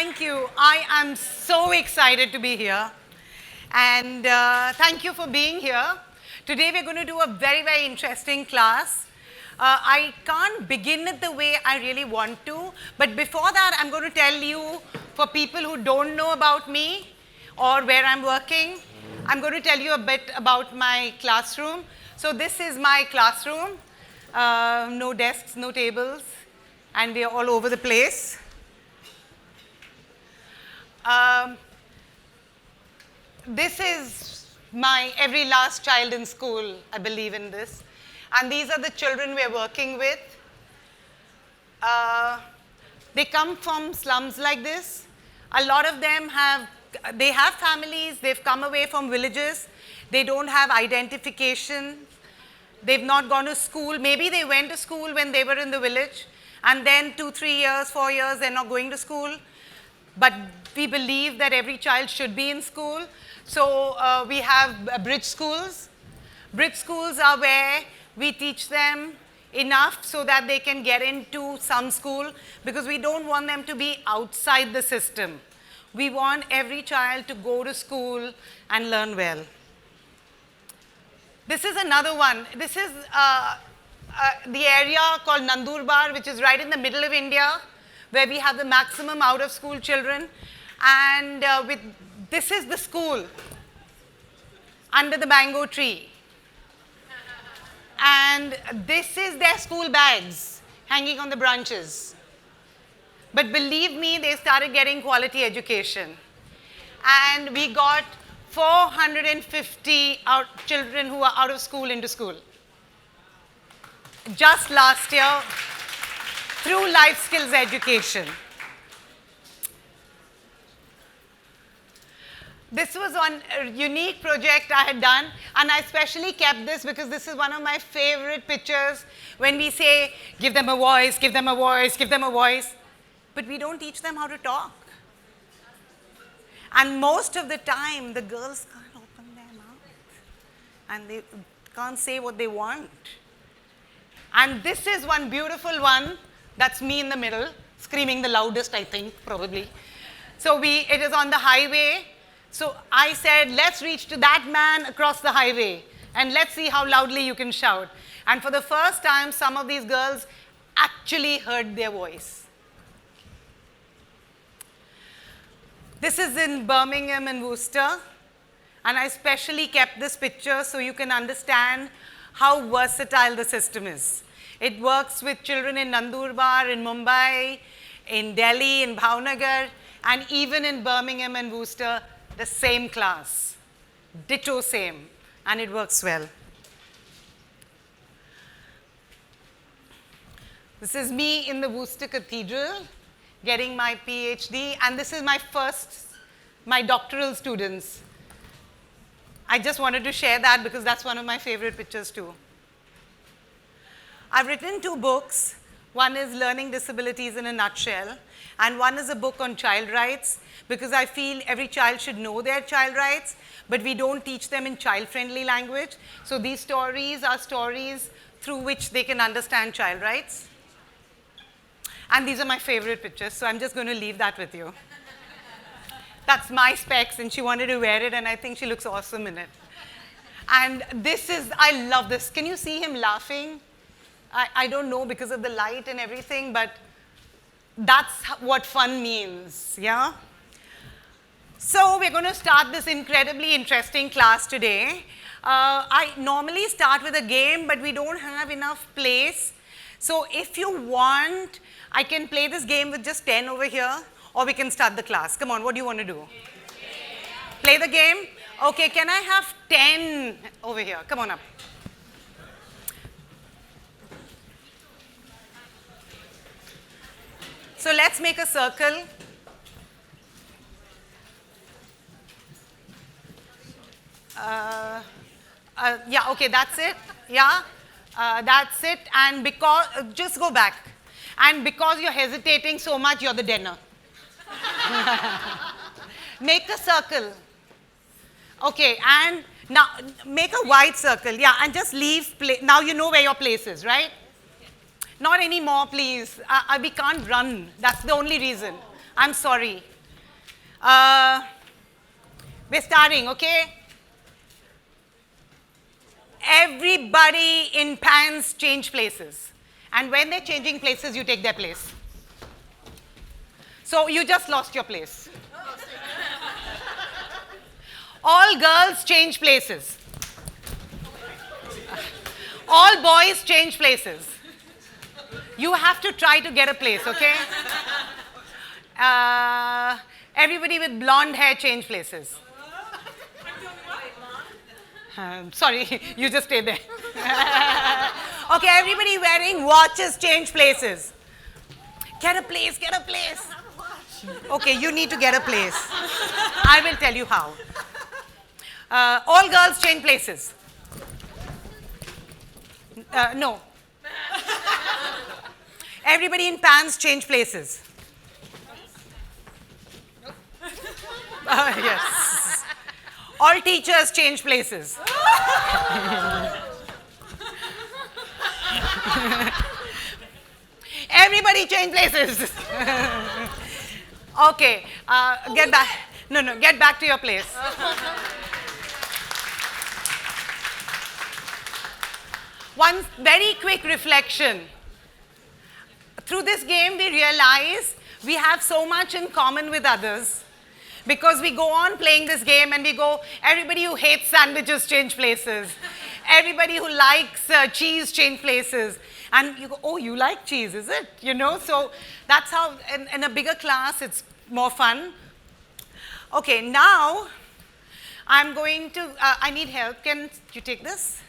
Thank you. I am so excited to be here. And thank you for being here. Today we're going to do a very, very interesting class. I can't begin it the way I really want to. But before that, I'm going to tell you, for people who don't know about me or where I'm working, I'm going to tell you a bit about my classroom. So this is my classroom. No desks, no tables. And we are all over the place. This is my every last child in school. I believe in this. And these are the children we're working with. They come from slums like this. A lot of them have families. They've come away from villages. They don't have identification. They've not gone to school. Maybe they went to school when they were in the village. And then 2, 3 years, 4 years, they're not going to school. But we believe that every child should be in school. So we have bridge schools. Bridge schools are where we teach them enough so that they can get into some school, because we don't want them to be outside the system. We want every child to go to school and learn well. This is another one. This is the area called Nandurbar, which is right in the middle of India, where we have the maximum out-of-school children. And this is the school under the mango tree. And this is their school bags hanging on the branches. But believe me, they started getting quality education. And we got 450 children who are out of school into school. Just last year, through life skills education. This was one unique project I had done, and I specially kept this because this is one of my favorite pictures when we say, give them a voice, give them a voice, give them a voice. But we don't teach them how to talk. And most of the time, the girls can't open their mouth. And they can't say what they want. And this is one beautiful one. That's me in the middle, screaming the loudest, I think, probably. So it is on the highway. So I said, let's reach to that man across the highway, and let's see how loudly you can shout. And for the first time, some of these girls actually heard their voice. This is in Birmingham and Worcester. And I specially kept this picture so you can understand how versatile the system is. It works with children in Nandurbar, in Mumbai, in Delhi, in Bhavnagar, and even in Birmingham and Worcester, the same class. Ditto same. And it works well. This is me in the Worcester Cathedral, getting my PhD, and this is my doctoral students. I just wanted to share that because that's one of my favorite pictures too. I've written 2 books. One is Learning Disabilities in a Nutshell, and one is a book on child rights, because I feel every child should know their child rights, but we don't teach them in child-friendly language. So these stories are stories through which they can understand child rights. And these are my favorite pictures, so I'm just going to leave that with you. That's my specs, and she wanted to wear it, and I think she looks awesome in it. And I love this. Can you see him laughing? I don't know because of the light and everything, but that's what fun means, yeah? So we're going to start this incredibly interesting class today. I normally start with a game, but we don't have enough place. So if you want, I can play this game with just 10 over here, or we can start the class. Come on, what do you want to do? Play the game? Okay, can I have 10 over here? Come on up. So let's make a circle. Yeah, okay, that's it. Yeah, that's it. And because, just go back. And because you're hesitating so much, you're the dinner. Make a circle. Okay, and now make a wide circle. Yeah, and just leave. Now you know where your place is, right? Not anymore, please. We can't run. That's the only reason. I'm sorry. We're starting, okay? Everybody in pans change places. And when they're changing places, you take their place. So you just lost your place. All girls change places. All boys change places. You have to try to get a place, okay? Everybody with blonde hair change places. Sorry, you just stay there. Okay, everybody wearing watches change places. Get a place, get a place. Okay, you need to get a place. I will tell you how. All girls change places. No. Everybody in pants change places. Yes. All teachers change places. Everybody change places. Okay, get back. No, get back to your place. One very quick reflection. Through this game, we realize we have so much in common with others because we go on playing this game and we go, everybody who hates sandwiches change places. Everybody who likes cheese change places. And you go, oh, you like cheese, is it? You know, so that's how, in a bigger class, it's more fun. Okay, now I'm going to, I need help. Can you take this?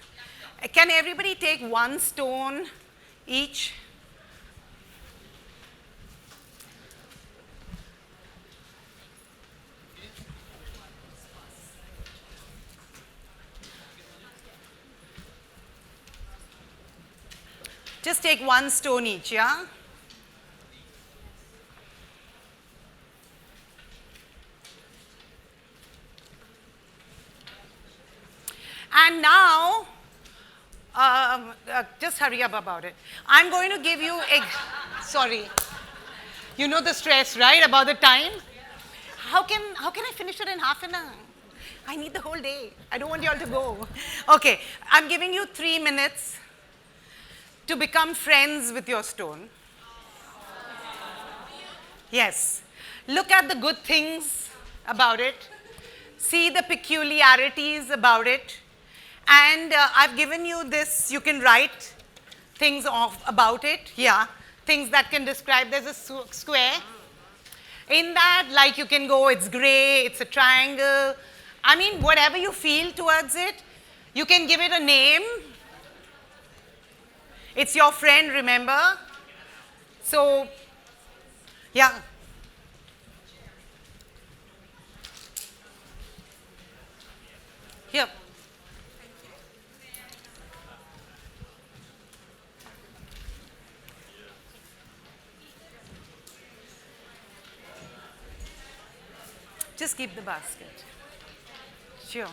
Can everybody take one stone each? Just take one stone each, yeah? And now, just hurry up about it. I'm going to give you, sorry. You know the stress, right, about the time? How can I finish it in half an hour? I need the whole day. I don't want you all to go. Okay, I'm giving you 3 minutes to become friends with your stone. Yes. Look at the good things about it. See the peculiarities about it. And I've given you this, you can write things about it, yeah, things that can describe, there's a square. In that, like you can go, it's gray, it's a triangle. I mean, whatever you feel towards it, you can give it a name. It's your friend, remember? So, yeah. Here. Just keep the basket. Sure.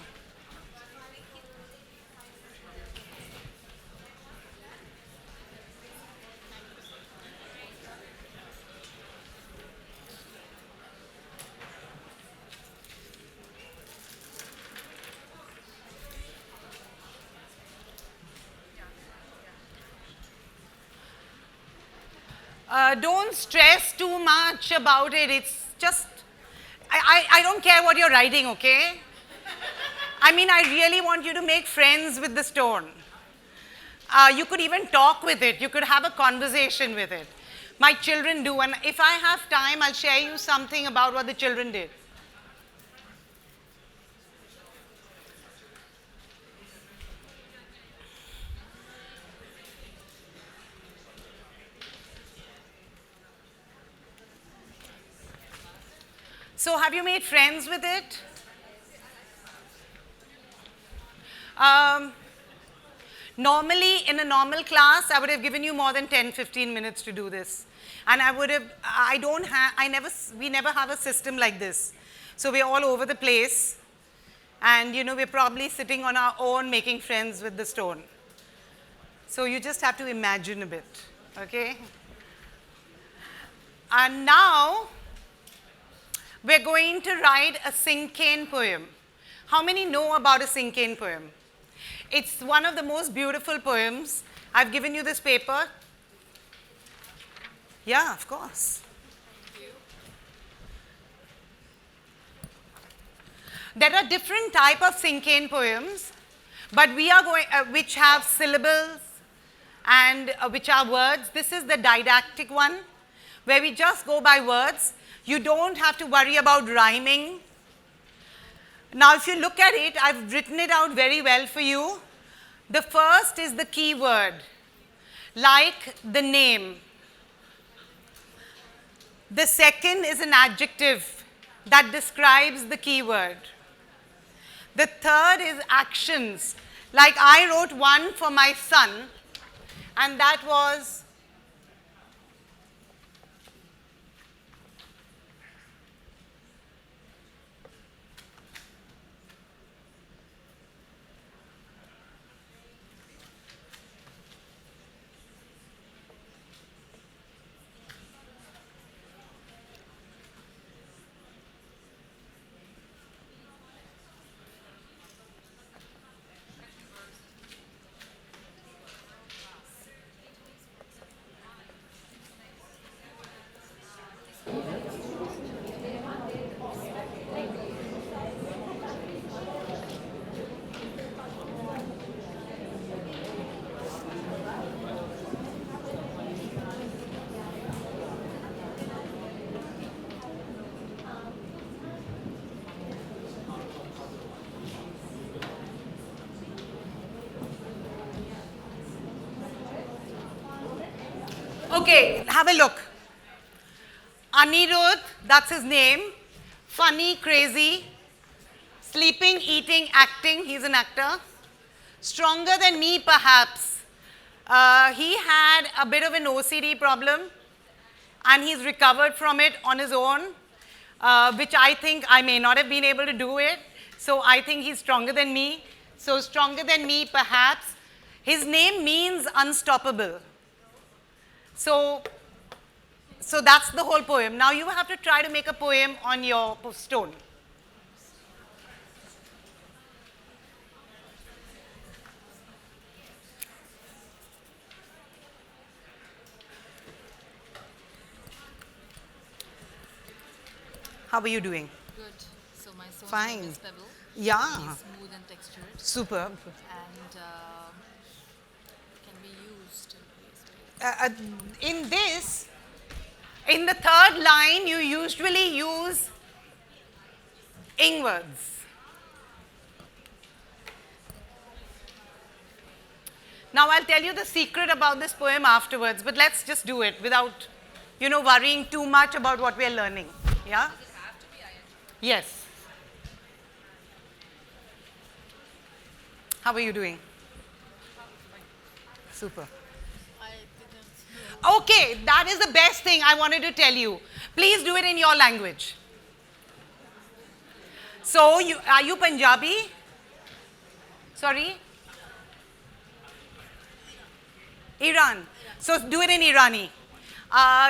Don't stress too much about it. It's just, I don't care what you're writing, okay? I mean, I really want you to make friends with the stone. You could even talk with it. You could have a conversation with it. My children do, and if I have time, I'll share you something about what the children did. So have you made friends with it? Normally, in a normal class, I would have given you more than 10, 15 minutes to do this. And I would have, we never have a system like this. So we're all over the place. And, you know, we're probably sitting on our own making friends with the stone. So you just have to imagine a bit, okay? And now, we're going to write a Cinquain poem. How many know about a Cinquain poem? It's one of the most beautiful poems. I've given you this paper. Yeah, of course. There are different type of Cinquain poems, but we are going, which have syllables and which are words. This is the didactic one, where we just go by words. You don't have to worry about rhyming. Now, if you look at it, I've written it out very well for you. The first is the key word, like the name. The second is an adjective that describes the key word. The third is actions. Like I wrote one for my son, and that was okay, have a look. Anirudh, that's his name. Funny, crazy. Sleeping, eating, acting, he's an actor. Stronger than me, perhaps. He had a bit of an OCD problem, and he's recovered from it on his own, which I think I may not have been able to do it. So I think he's stronger than me. So stronger than me, perhaps. His name means unstoppable. So that's the whole poem. Now you have to try to make a poem on your stone. How are you doing? Good. So my stone Fine. is pebble. Yeah. It's smooth and textured. Superb. And can be used in various ways. In this, in the third line, you usually use ing words. Now I'll tell you the secret about this poem afterwards, but let's just do it without, worrying too much about what we are learning. Yeah? Does it have to be ing? Yes. How are you doing? Super. I didn't know. Okay, that is the best thing I wanted to tell you. Please do it in your language. So, are you Punjabi? Sorry? Iran. So, do it in Irani.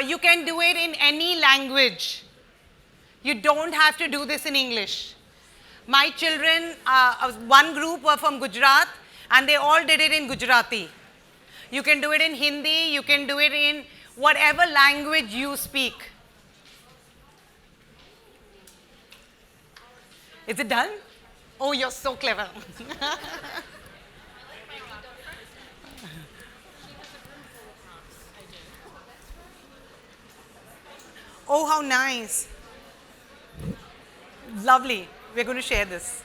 You can do it in any language. You don't have to do this in English. My children, one group were from Gujarat, and they all did it in Gujarati. You can do it in Hindi, you can do it in whatever language you speak. Is it done? Oh, you're so clever. Oh, how nice. Lovely. We're going to share this.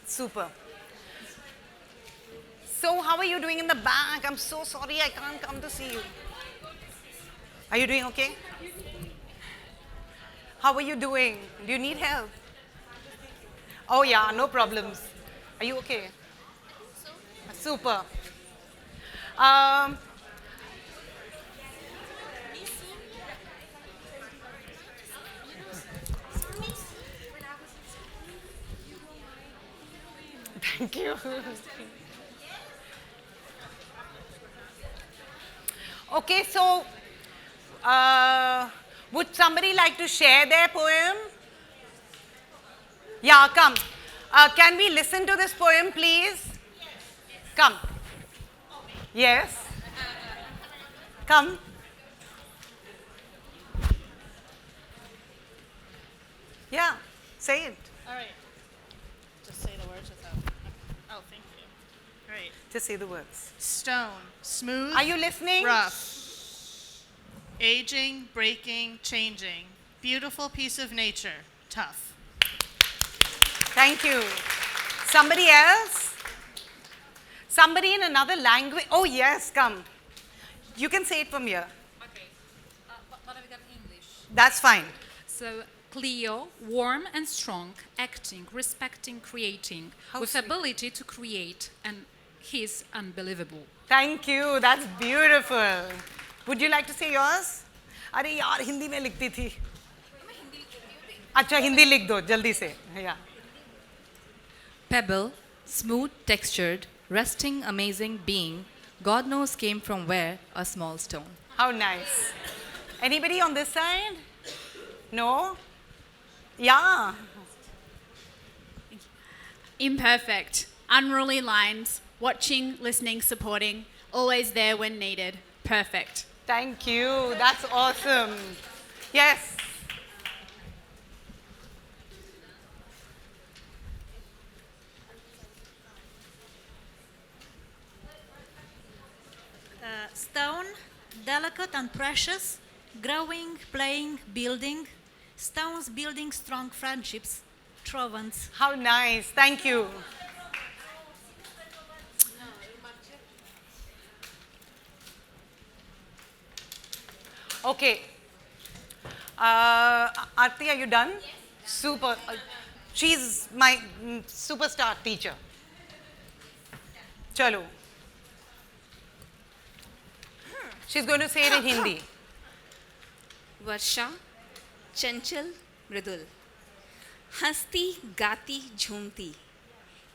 Super. So, how are you doing in the back? I'm so sorry I can't come to see you. Are you doing okay? How are you doing? Do you need help? Oh, yeah, no problems. Are you okay? Super. Thank you. Okay, so would somebody like to share their poem? Yeah, come. Can we listen to this poem, please? Come. Yes. Come. Yeah, say it. All right. Just say the words without. Oh, thank you. All right. Just say the words. Stone, smooth, Are you listening? rough, aging, breaking, changing, beautiful piece of nature, tough. Thank you. Somebody else? Somebody in another language? Oh, yes, come. You can say it from here. Okay. But I've got English. That's fine. So, Cleo, warm and strong, acting, respecting, creating, How with sweet. ability to create, and he's unbelievable. Thank you. That's beautiful. Would you like to say yours? अरे यार हिंदी में लिखती थी अच्छा हिंदी लिख दो जल्दी से yeah. Pebble, smooth textured, resting amazing being, God knows came from where, a small stone. How nice. Anybody on this side? No? Yeah. Imperfect, unruly lines, watching, listening, supporting, always there when needed. Perfect. Thank you. That's awesome. Yes. Stone, delicate and precious, growing, playing, building. Stones building strong friendships. Trovants. How nice. Thank you. Okay. Aarti, are you done? Yes. Super. She's my superstar teacher. Chalo. She's going to say it in Hindi. वर्षा चंचल मृदुल हंसती गाती झूमती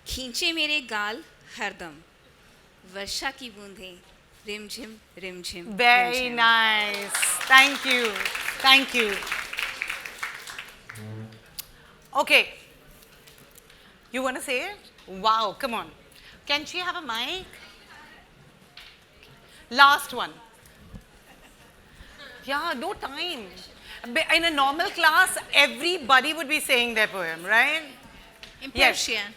खींचे मेरे गाल हरदम वर्षा की बूंदें रिमझिम रिमझिम Very nice. Thank you. Thank you. Okay. You want to say it? Wow, come on. Can she have a mic? Last one. Yeah, no time. In a normal class, everybody would be saying their poem, right? In Yes. Persian.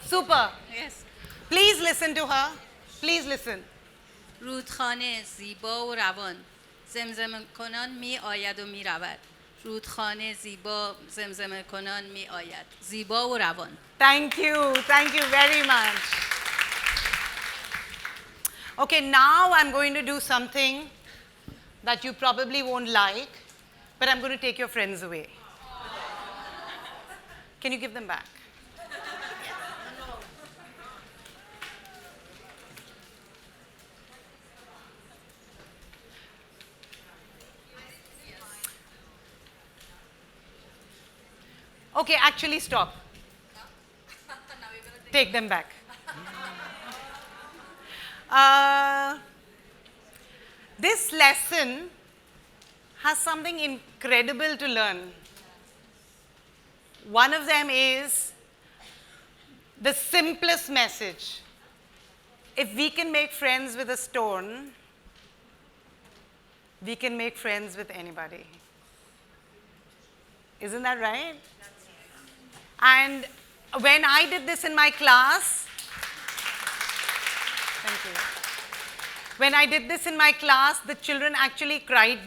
Super. Yes. Please listen to her. Please listen. رودخانه زیبا و روان زمزمه کنان می آید و می رود رودخانه زیبا زمزمه کنان می آید زیبا و روان Thank you. Thank you very much. Okay, now I'm going to do something that you probably won't like, but I'm going to take your friends away. Can you give them back? Okay, actually stop. Take them back. This lesson has something incredible to learn. One of them is the simplest message. If we can make friends with a stone, we can make friends with anybody. Isn't that right? And when I did this in my class, thank you. When I did this in my class, the children actually cried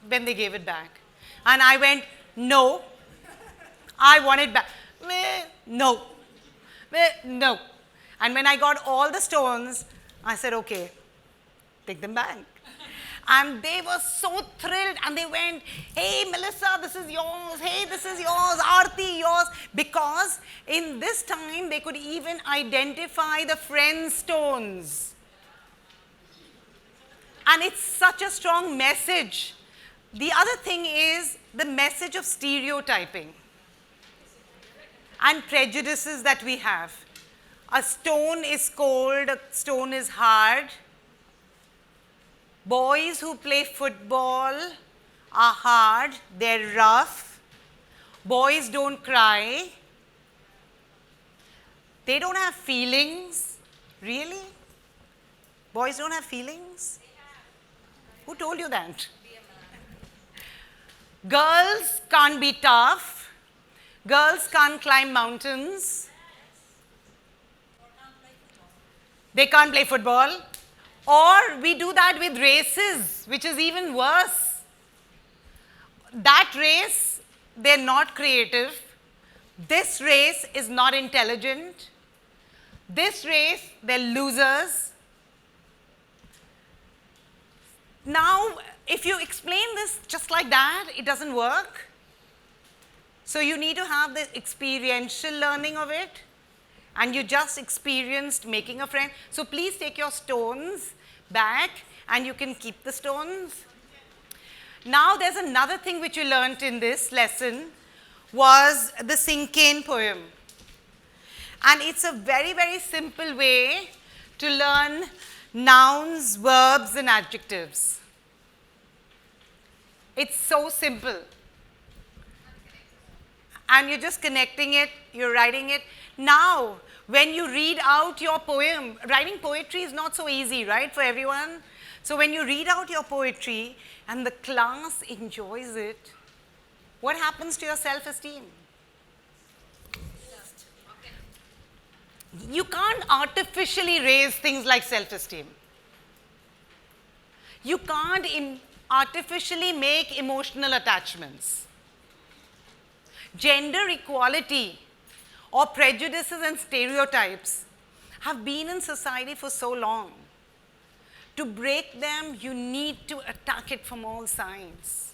when they gave it back. And I went, no, I want it back. Meh, no, meh, no. And when I got all the stones, I said, okay, take them back. And they were so thrilled and they went, hey, Melissa, this is yours. Hey, this is yours. Aarti, yours. Because in this time, they could even identify the friend stones. And it's such a strong message. The other thing is the message of stereotyping and prejudices that we have. A stone is cold, a stone is hard. Boys who play football are hard, they're rough. Boys don't cry. They don't have feelings. Really? Boys don't have feelings? Who told you that? Girls can't be tough. Girls can't climb mountains. They can't play football. Or we do that with races, which is even worse. That race, they're not creative. This race is not intelligent. This race, they're losers. Now, if you explain this just like that, it doesn't work. So you need to have the experiential learning of it. And you just experienced making a friend. So please take your stones back and you can keep the stones. Now there's another thing which you learned in this lesson was the Cinquain poem. And it's a very, very simple way to learn nouns, verbs, and adjectives. It's so simple. And you're just connecting it, you're writing it. Now, when you read out your poem, writing poetry is not so easy, right, for everyone? So when you read out your poetry and the class enjoys it, what happens to your self-esteem? You can't artificially raise things like self-esteem. You can't artificially make emotional attachments. Gender equality or prejudices and stereotypes have been in society for so long. To break them, you need to attack it from all sides.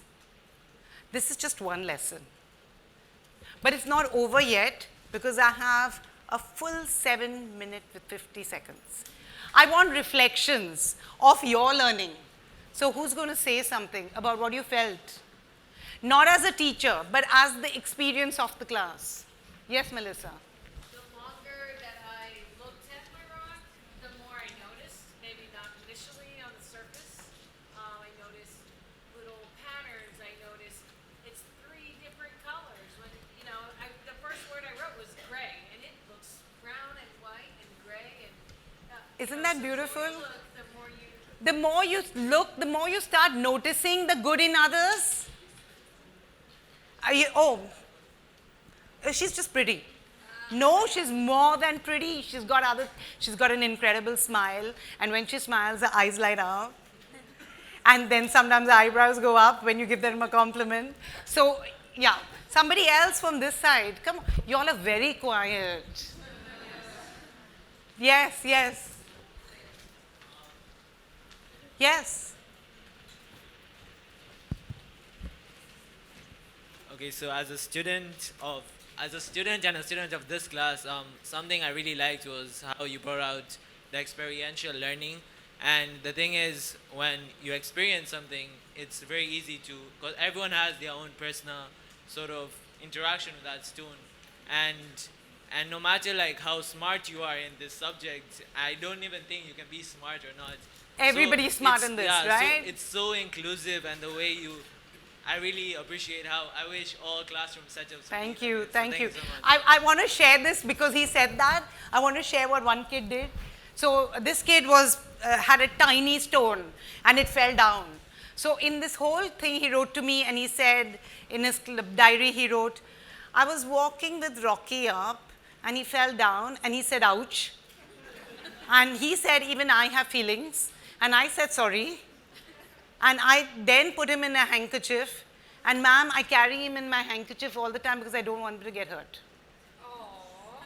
This is just one lesson. But it's not over yet because I have a full 7 minutes with 50 seconds. I want reflections of your learning. So who's going to say something about what you felt? Not as a teacher, but as the experience of the class. Yes, Melissa? The longer that I looked at my rock, the more I noticed, maybe not initially on the surface. I noticed little patterns. I noticed it's 3 different colors. When, the first word I wrote was gray, and it looks brown and white and gray. And Isn't that beautiful? The more you look, The more you start noticing the good in others. She's just pretty. No, she's more than pretty. She's got an incredible smile. And when she smiles, her eyes light up. And then sometimes the eyebrows go up when you give them a compliment. So, yeah. Somebody else from this side. Come on. You all are very quiet. Yes, yes. Yes. Okay, so as a student and a student of this class, something I really liked was how you brought out the experiential learning. And the thing is, when you experience something, it's very easy to, because everyone has their own personal sort of interaction with that stone. And no matter like how smart you are in this subject, I don't even think you can be smart or not. Everybody's smart in this, right? So it's so inclusive, and the way I really appreciate how I wish all classrooms such as Thank you. so much. I want to share this because he said that. I want to share what one kid did. So this kid had a tiny stone and it fell down. So in this whole thing he wrote to me and he said, in his diary he wrote, I was walking with Rocky up and he fell down and he said, ouch. And he said, even I have feelings. And I said, sorry. And I then put him in a handkerchief. And ma'am, I carry him in my handkerchief all the time because I don't want him to get hurt. Aww.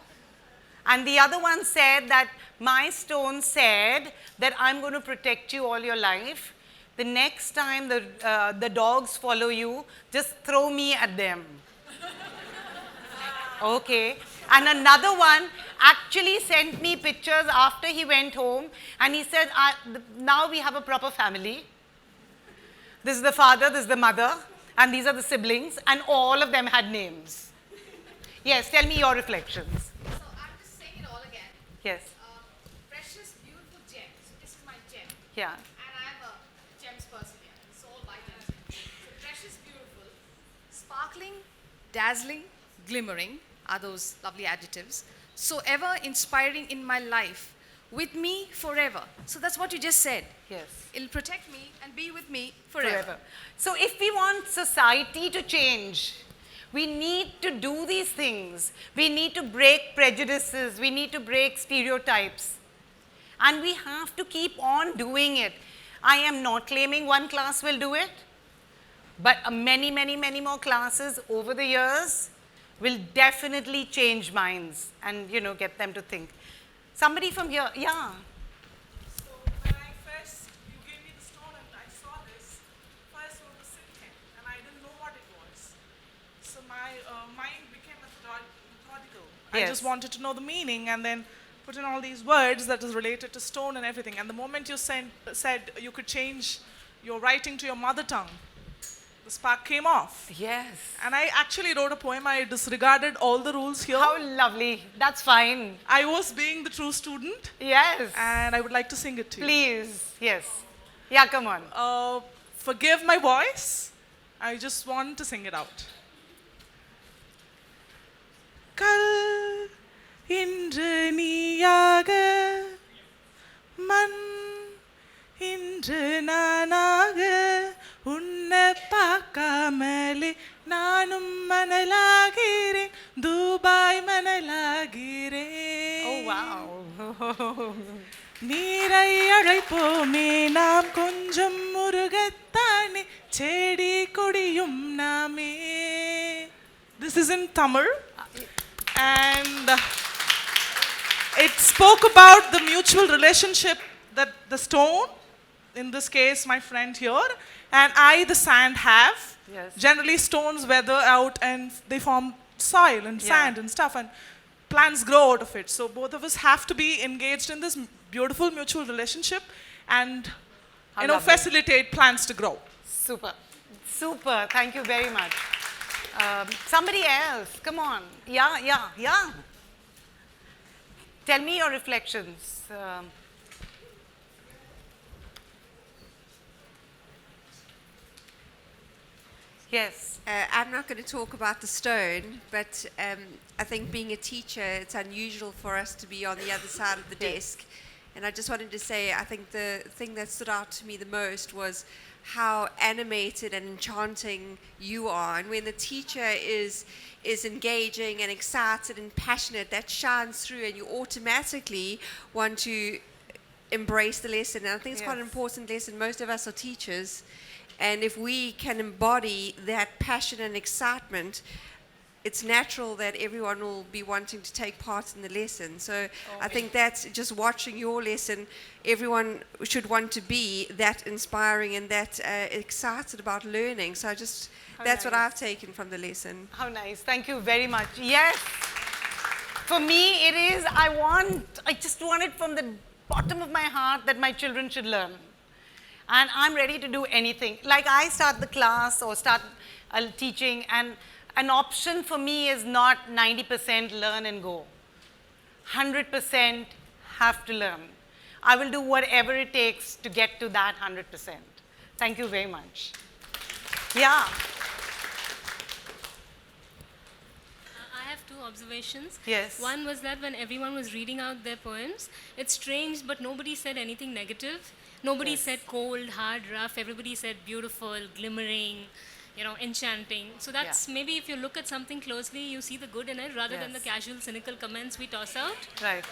And the other one said that my stone said that I'm going to protect you all your life. The next time the dogs follow you, just throw me at them. Okay. And another one actually sent me pictures after he went home. And he said, now we have a proper family. This is the father, this is the mother, and these are the siblings, and all of them had names. Yes, tell me your reflections. So I'm just saying it all again. Yes. Precious, beautiful gem. So this is my gem. Yeah. And I have a Sparkling, dazzling, glimmering are those lovely adjectives. So ever inspiring in my life, with me forever. So that's what you just said. Yes. It'll protect me and be with me forever. So if we want society to change, we need to do these things. We need to break prejudices. We need to break stereotypes. And we have to keep on doing it. I am not claiming one class will do it, but many, many, many more classes over the years will definitely change minds and, you know, get them to think. Somebody from here, yeah. So when you gave me the stone and I saw this, first one was Cinquain, and I didn't know what it was. So my mind became methodical. I Yes. just wanted to know the meaning and then put in all these words that is related to stone and everything. And the moment you said you could change your writing to your mother tongue, the spark came off. Yes. And I actually wrote a poem. I disregarded all the rules here. How lovely. That's fine. I was being the true student, Yes. and I would like to sing it to you. Please. Yes. Yeah, come on. Forgive my voice. I just want to sing it out. Kal indru neeyaga, man indru naanaga, unna paakkamale naanum manalagireen, Dubai manalagireen. Oh, wow. நீரை அழைப்போமே நாம் கொஞ்சம் முருகத்தானே செடி கொடியும் நாமே. This is in Tamil, and it spoke about the mutual relationship that the stone, in this case my friend here, and I, the sand, have. Yes. Generally stones weather out and they form soil and Yeah. sand and stuff, and plants grow out of it. So both of us have to be engaged in this beautiful mutual relationship and How lovely. facilitate plants to grow. Super. Super. Thank you very much. Somebody else. Come on. Yeah. Tell me your reflections. Yes. I'm not going to talk about the stone, but I think being a teacher, it's unusual for us to be on the other side of the desk. And I just wanted to say, I think the thing that stood out to me the most was how animated and enchanting you are. And when the teacher is engaging and excited and passionate, that shines through, and you automatically want to embrace the lesson. And I think it's quite an Yes. important lesson. Most of us are teachers. And if we can embody that passion and excitement, it's natural that everyone will be wanting to take part in the lesson. So I think that's just watching your lesson, everyone should want to be that inspiring and that excited about learning. So that's what I've taken from the lesson. How nice. Thank you very much. Yes. For me, it is, I just want it from the bottom of my heart that my children should learn. And I'm ready to do anything. Like I start the class or start teaching, and an option for me is not 90% learn and go. 100% have to learn. I will do whatever it takes to get to that 100%. Thank you very much. Yeah. I have two observations. Yes. One was that when everyone was reading out their poems, it's strange, but nobody said anything negative. Nobody Yes. said cold, hard, rough. Everybody said beautiful, glimmering, enchanting. So that's maybe if you look at something closely, you see the good in it rather than the Yes. casual, cynical comments we toss out. Right.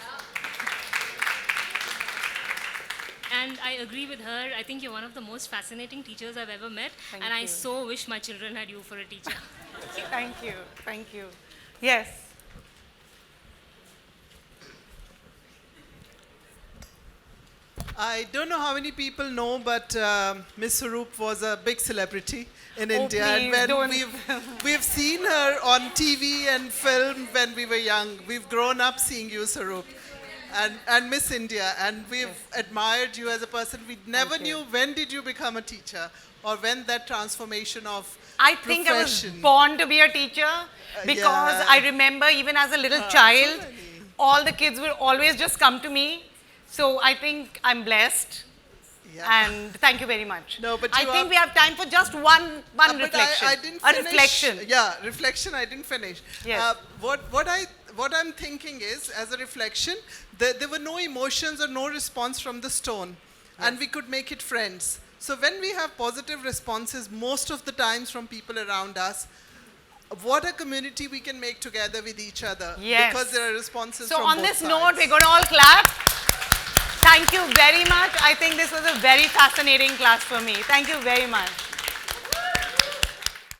And I agree with her. I think you're one of the most fascinating teachers I've ever met. Thank and I you. so wish my children had you for a teacher. Thank you. Thank you. Yes. I don't know how many people know, but Miss Swaroop was a big celebrity in India. Please And when don't. we've seen her on TV and film when we were young. We've grown up seeing you, Swaroop, and Miss India. And we've admired you as a person. We never knew when did you become a teacher or when that transformation of I think I was profession. born to be a teacher because yeah. I remember even as a little child, all the kids would always just come to me. So I think I'm blessed. Yeah. And thank you very much. No, but I you think are- we have time for just one But reflection. I didn't a finish. reflection. Yeah, reflection. I didn't finish. Yes. What I'm thinking is, as a reflection, there were no emotions or no response from the stone, and we could make it friends. So when we have positive responses, most of the times from people around us, what a community we can make together with each other. Yes. Because there are responses So from on both this sides. note, we're going to all clap. Thank you very much. I think this was a very fascinating class for me. Thank you very much.